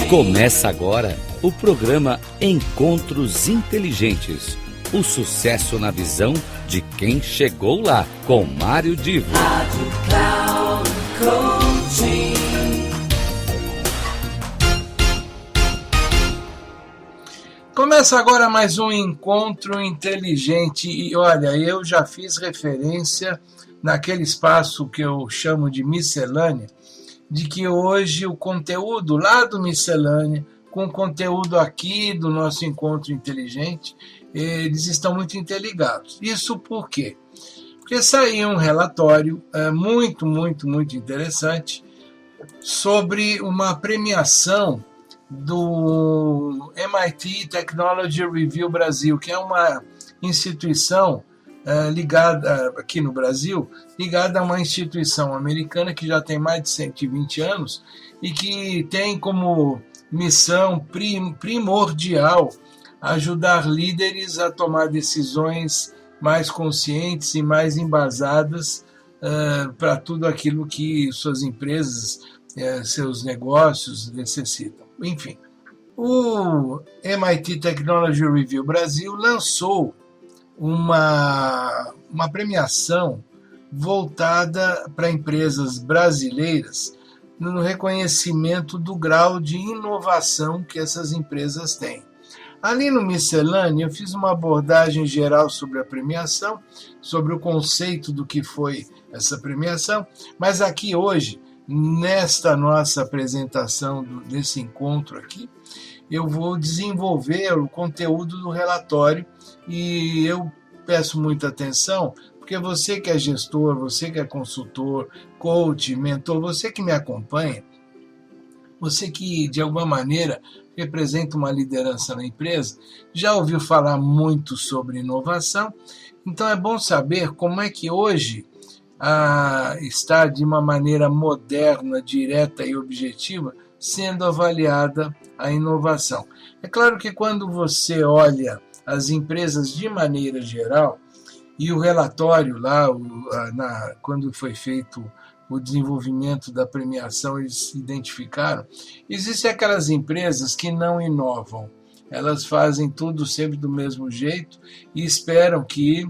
Começa agora o programa Encontros Inteligentes. O sucesso na visão de quem chegou lá, com Mário Divo. Rádio Cloud Coaching. Começa agora mais um Encontro Inteligente. E olha, eu já fiz referência naquele espaço que eu chamo de miscelânea, de que hoje o conteúdo lá do miscelânea, com o conteúdo aqui do nosso Encontro Inteligente, eles estão muito interligados. Isso por quê? Porque saiu um relatório muito interessante sobre uma premiação do MIT Technology Review Brasil, que é uma instituição ligada aqui no Brasil, ligada a uma instituição americana que já tem mais de 120 anos e que tem como missão primordial ajudar líderes a tomar decisões mais conscientes e mais embasadas para tudo aquilo que suas empresas, seus negócios necessitam. Enfim, o MIT Technology Review Brasil lançou uma premiação voltada para empresas brasileiras no reconhecimento do grau de inovação que essas empresas têm. Ali no Miscelânea, eu fiz uma abordagem geral sobre a premiação, sobre o conceito do que foi essa premiação, mas aqui hoje, nesta nossa apresentação desse encontro aqui, eu vou desenvolver o conteúdo do relatório e eu peço muita atenção, porque você que é gestor, você que é consultor, coach, mentor, você que me acompanha, você que de alguma maneira representa uma liderança na empresa, já ouviu falar muito sobre inovação, então é bom saber como é que hoje está de uma maneira moderna, direta e objetiva, sendo avaliada a inovação. É claro que quando você olha as empresas de maneira geral, e o relatório lá, quando foi feito o desenvolvimento da premiação, eles identificaram, existem aquelas empresas que não inovam, elas fazem tudo sempre do mesmo jeito e esperam que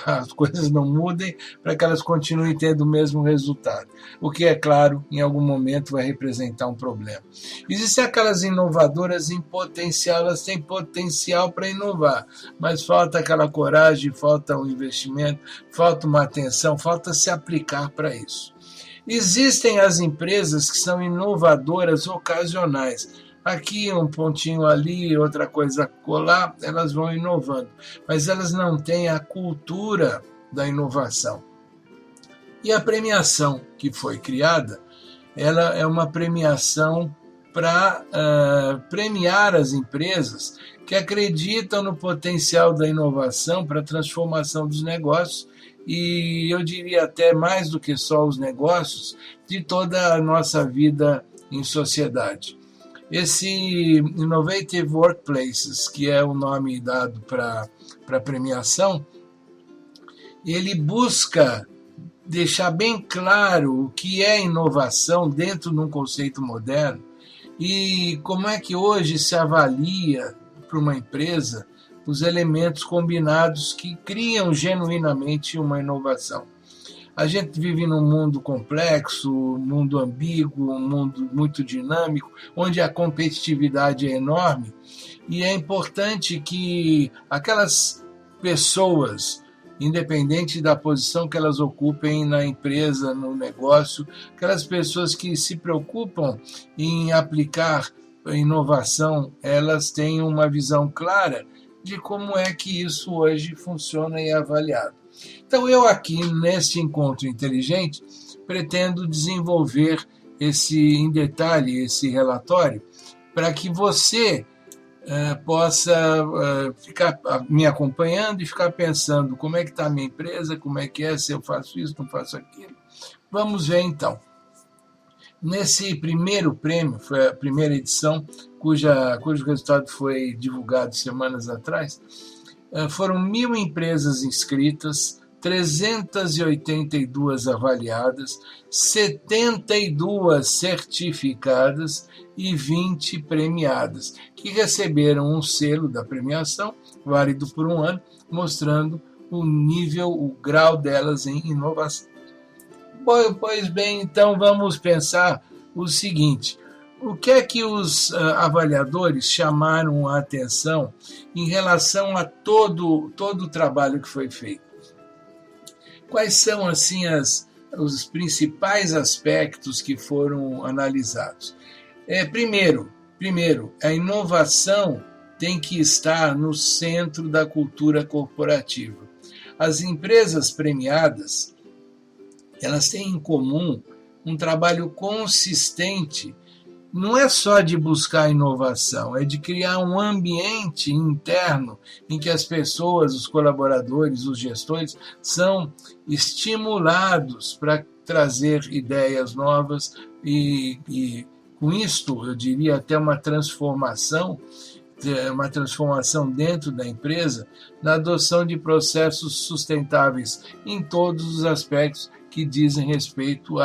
as coisas não mudem para que elas continuem tendo o mesmo resultado, o que, é claro, em algum momento vai representar um problema. Existem aquelas inovadoras em potencial, elas têm potencial para inovar, mas falta aquela coragem, falta um investimento, falta uma atenção, falta se aplicar para isso. Existem as empresas que são inovadoras ocasionais. Aqui um pontinho ali, outra coisa colar, elas vão inovando, mas elas não têm a cultura da inovação. E a premiação que foi criada, ela é uma premiação para premiar as empresas que acreditam no potencial da inovação para a transformação dos negócios e eu diria até mais do que só os negócios, de toda a nossa vida em sociedade. Esse Innovative Workplaces, que é o nome dado para a premiação, ele busca deixar bem claro o que é inovação dentro de um conceito moderno e como é que hoje se avalia para uma empresa os elementos combinados que criam genuinamente uma inovação. A gente vive num mundo complexo, um mundo ambíguo, um mundo muito dinâmico, onde a competitividade é enorme e é importante que aquelas pessoas, independente da posição que elas ocupem na empresa, no negócio, aquelas pessoas que se preocupam em aplicar inovação, elas tenham uma visão clara de como é que isso hoje funciona e é avaliado. Então eu aqui, neste encontro inteligente, pretendo desenvolver em detalhe esse relatório para que você possa ficar me acompanhando e ficar pensando como é que está a minha empresa, como é que é, se eu faço isso, não faço aquilo. Vamos ver então. Nesse primeiro prêmio, foi a primeira edição, cujo resultado foi divulgado semanas atrás, foram 1.000 empresas inscritas 382 avaliadas, 72 certificadas e 20 premiadas, que receberam um selo da premiação, válido por um ano, mostrando o nível, o grau delas em inovação. Pois bem, então vamos pensar o seguinte: o que é que os avaliadores chamaram a atenção em relação a todo o trabalho que foi feito? Quais são, assim, os principais aspectos que foram analisados? Primeiro, a inovação tem que estar no centro da cultura corporativa. As empresas premiadas, elas têm em comum um trabalho consistente. Não é só de buscar inovação, é de criar um ambiente interno em que as pessoas, os colaboradores, os gestores, são estimulados para trazer ideias novas e com isto, eu diria até uma transformação dentro da empresa, na adoção de processos sustentáveis em todos os aspectos que dizem respeito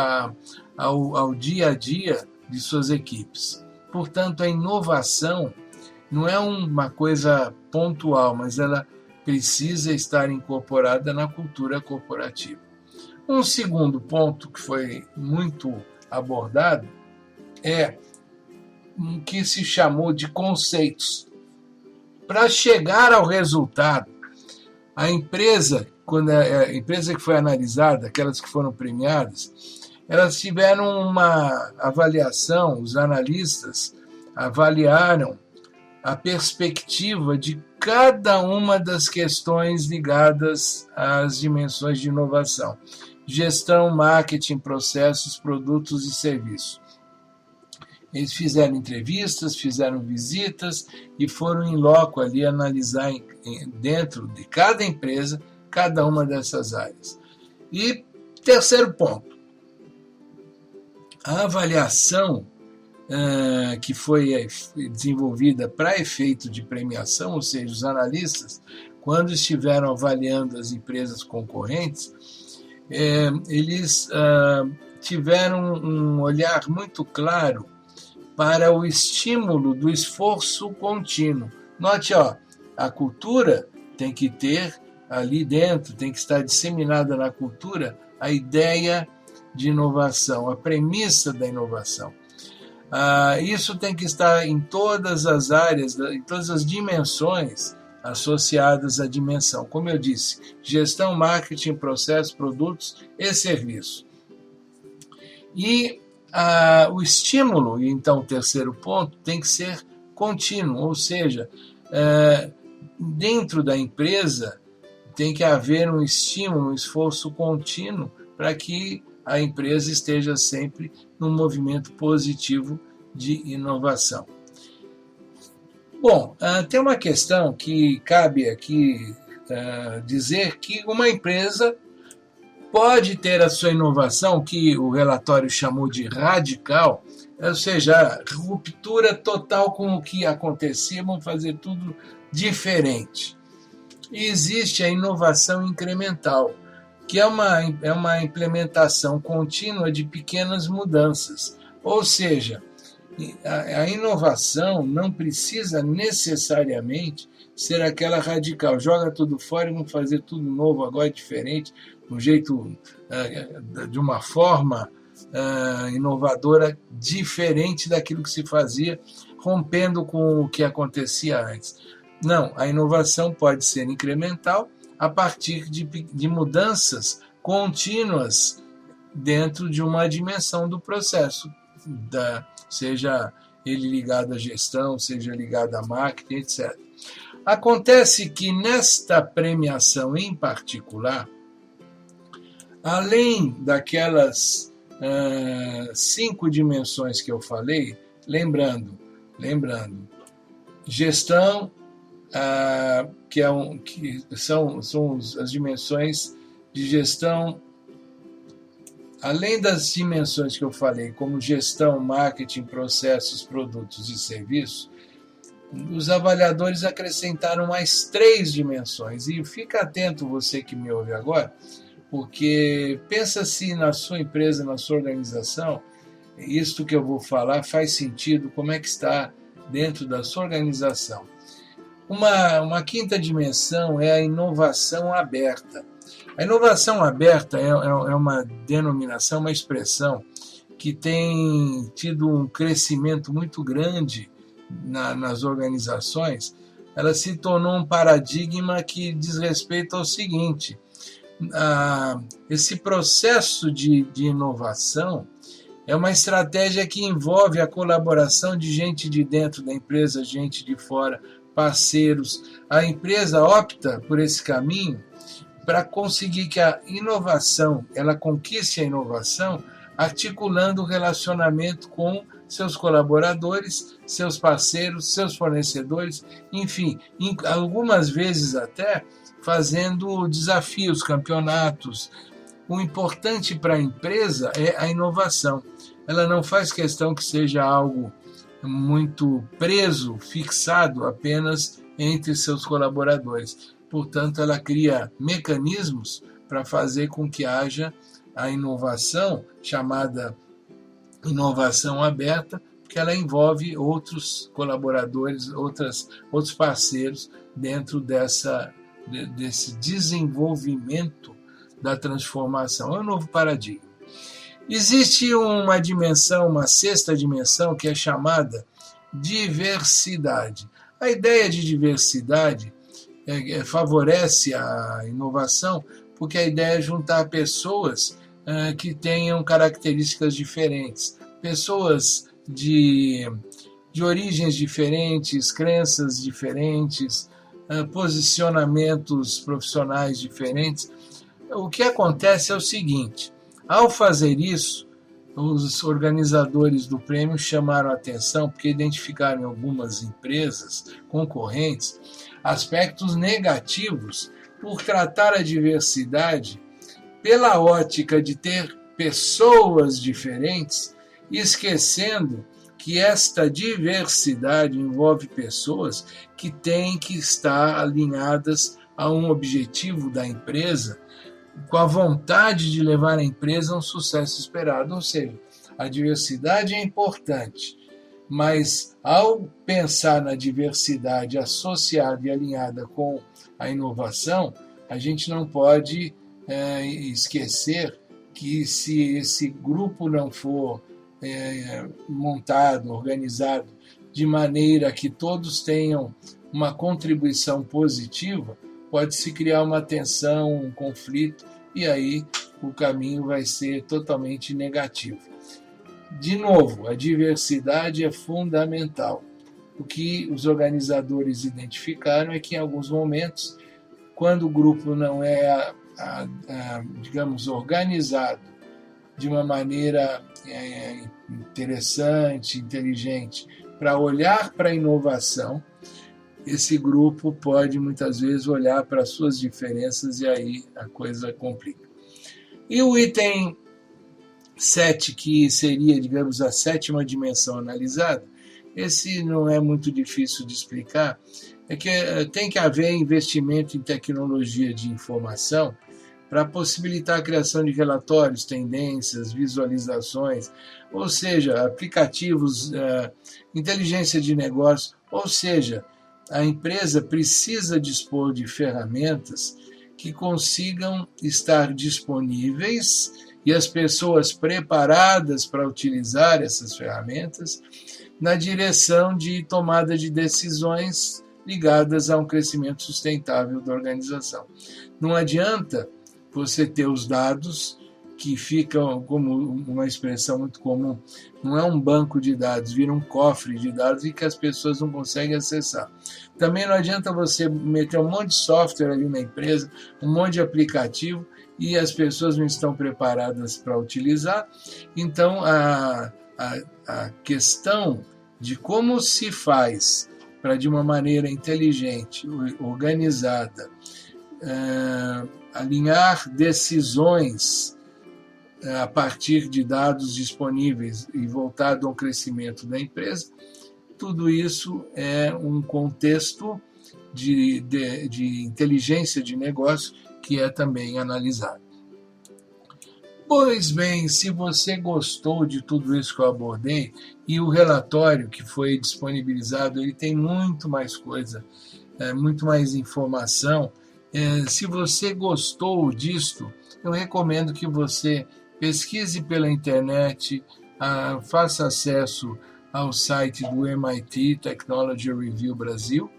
ao dia a dia de suas equipes. Portanto, a inovação não é uma coisa pontual, mas ela precisa estar incorporada na cultura corporativa. Um segundo ponto que foi muito abordado é o que se chamou de conceitos. Para chegar ao resultado, a empresa, quando a empresa que foi analisada, aquelas que foram premiadas, elas tiveram uma avaliação, os analistas avaliaram a perspectiva de cada uma das questões ligadas às dimensões de inovação: gestão, marketing, processos, produtos e serviços. Eles fizeram entrevistas, fizeram visitas e foram em loco ali analisar dentro de cada empresa, cada uma dessas áreas. E terceiro ponto, a avaliação que foi desenvolvida para efeito de premiação, ou seja, os analistas, quando estiveram avaliando as empresas concorrentes, eles tiveram um olhar muito claro para o estímulo do esforço contínuo. Note, a cultura tem que ter ali dentro, tem que estar disseminada na cultura a ideia de inovação, a premissa da inovação. Isso tem que estar em todas as áreas, em todas as dimensões associadas à dimensão. Como eu disse, gestão, marketing, processos, produtos e serviços. E o estímulo, e então o terceiro ponto, tem que ser contínuo, ou seja, dentro da empresa tem que haver um estímulo, um esforço contínuo para que a empresa esteja sempre num movimento positivo de inovação. Bom, tem uma questão que cabe aqui dizer que uma empresa pode ter a sua inovação, que o relatório chamou de radical, ou seja, ruptura total com o que acontecia, vamos fazer tudo diferente. E existe a inovação incremental, que é uma implementação contínua de pequenas mudanças. Ou seja, a inovação não precisa necessariamente ser aquela radical. Joga tudo fora e vamos fazer tudo novo, agora diferente, de uma forma inovadora, diferente daquilo que se fazia, rompendo com o que acontecia antes. Não, a inovação pode ser incremental a partir de mudanças contínuas dentro de uma dimensão do processo, seja ele ligado à gestão, seja ligado a marketing, etc. Acontece que nesta premiação em particular, além daquelas 5 dimensões que eu falei, lembrando, gestão, que são as dimensões de gestão, além das dimensões que eu falei, como gestão, marketing, processos, produtos e serviços, os avaliadores acrescentaram mais 3 dimensões. E fica atento você que me ouve agora, porque pensa se na sua empresa, na sua organização, isto que eu vou falar faz sentido, como é que está dentro da sua organização. Uma quinta dimensão é a inovação aberta. A inovação aberta é uma denominação, uma expressão que tem tido um crescimento muito grande nas organizações. Ela se tornou um paradigma que diz respeito ao seguinte: esse processo de inovação é uma estratégia que envolve a colaboração de gente de dentro da empresa, gente de fora, parceiros. A empresa opta por esse caminho para conseguir que a inovação, ela conquiste a inovação, articulando o relacionamento com seus colaboradores, seus parceiros, seus fornecedores, enfim, algumas vezes até fazendo desafios, campeonatos. O importante para a empresa é a inovação. Ela não faz questão que seja algo muito preso, fixado apenas entre seus colaboradores. Portanto, ela cria mecanismos para fazer com que haja a inovação, chamada inovação aberta, porque ela envolve outros colaboradores, outros parceiros dentro desse desenvolvimento da transformação. É um novo paradigma. Existe uma dimensão, uma sexta dimensão, que é chamada diversidade. A ideia de diversidade favorece a inovação, porque a ideia é juntar pessoas que tenham características diferentes, pessoas de origens diferentes, crenças diferentes, posicionamentos profissionais diferentes. O que acontece é o seguinte: ao fazer isso, os organizadores do prêmio chamaram a atenção porque identificaram em algumas empresas concorrentes aspectos negativos por tratar a diversidade pela ótica de ter pessoas diferentes, esquecendo que esta diversidade envolve pessoas que têm que estar alinhadas a um objetivo da empresa, com a vontade de levar a empresa a um sucesso esperado. Ou seja, a diversidade é importante, mas ao pensar na diversidade associada e alinhada com a inovação, a gente não pode esquecer que se esse grupo não for montado, organizado, de maneira que todos tenham uma contribuição positiva, pode-se criar uma tensão, um conflito, e aí o caminho vai ser totalmente negativo. De novo, a diversidade é fundamental. O que os organizadores identificaram é que em alguns momentos, quando o grupo não é, digamos, organizado de uma maneira interessante, inteligente, para olhar para a inovação, esse grupo pode muitas vezes olhar para as suas diferenças e aí a coisa complica. E o item 7, que seria, digamos, a sétima dimensão analisada, esse não é muito difícil de explicar, é que tem que haver investimento em tecnologia de informação para possibilitar a criação de relatórios, tendências, visualizações, ou seja, aplicativos, inteligência de negócio, ou seja, a empresa precisa dispor de ferramentas que consigam estar disponíveis e as pessoas preparadas para utilizar essas ferramentas na direção de tomada de decisões ligadas a um crescimento sustentável da organização. Não adianta você ter os dados que ficam, como uma expressão muito comum, não é um banco de dados, vira um cofre de dados e que as pessoas não conseguem acessar. Também não adianta você meter um monte de software ali na empresa, um monte de aplicativo, e as pessoas não estão preparadas para utilizar. Então, a questão de como se faz para, de uma maneira inteligente, organizada, alinhar decisões a partir de dados disponíveis e voltado ao crescimento da empresa, tudo isso é um contexto de inteligência de negócio que é também analisado. Pois bem, se você gostou de tudo isso que eu abordei, e o relatório que foi disponibilizado, ele tem muito mais coisa, muito mais informação. Se você gostou disto, eu recomendo que você pesquise pela internet, faça acesso ao site do MIT Technology Review Brasil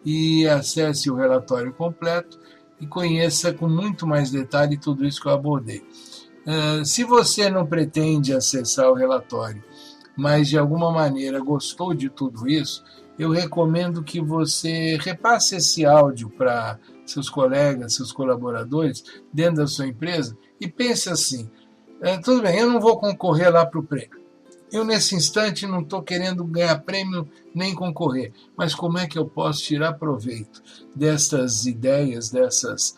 e acesse o relatório completo e conheça com muito mais detalhe tudo isso que eu abordei. Se você não pretende acessar o relatório, mas de alguma maneira gostou de tudo isso, eu recomendo que você repasse esse áudio para seus colegas, seus colaboradores dentro da sua empresa e pense assim, tudo bem, eu não vou concorrer lá para o prêmio. Eu, nesse instante, não estou querendo ganhar prêmio nem concorrer, mas como é que eu posso tirar proveito destas ideias, dessas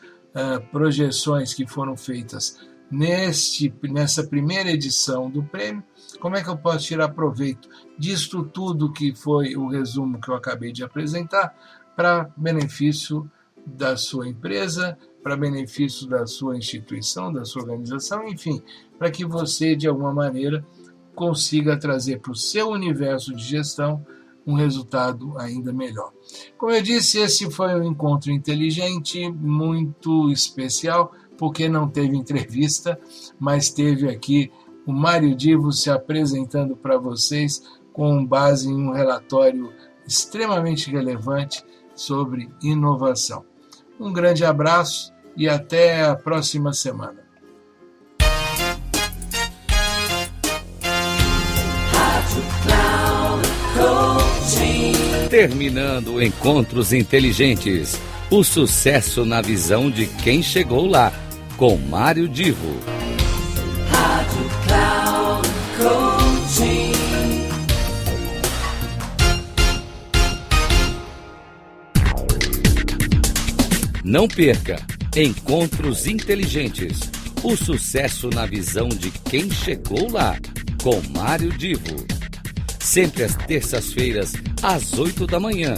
projeções que foram feitas nessa primeira edição do prêmio? Como é que eu posso tirar proveito disto tudo que foi o resumo que eu acabei de apresentar para benefício da sua empresa, para benefício da sua instituição, da sua organização, enfim, para que você, de alguma maneira, consiga trazer para o seu universo de gestão um resultado ainda melhor. Como eu disse, esse foi um encontro inteligente, muito especial, porque não teve entrevista, mas teve aqui o Mário Divo se apresentando para vocês com base em um relatório extremamente relevante sobre inovação. Um grande abraço e até a próxima semana. Terminando Encontros Inteligentes, o sucesso na visão de quem chegou lá, com Mário Divo. Rádio Cloud Coaching. Não perca Encontros Inteligentes, o sucesso na visão de quem chegou lá, com Mário Divo. Sempre às terças-feiras, às 8 da manhã,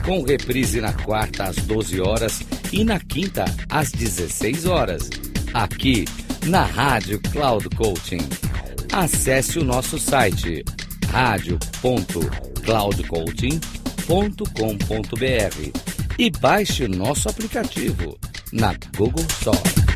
com reprise na quarta às 12 horas e na quinta às 16 horas, aqui na Rádio Cloud Coaching. Acesse o nosso site radio.cloudcoaching.com.br e baixe o nosso aplicativo na Google Store.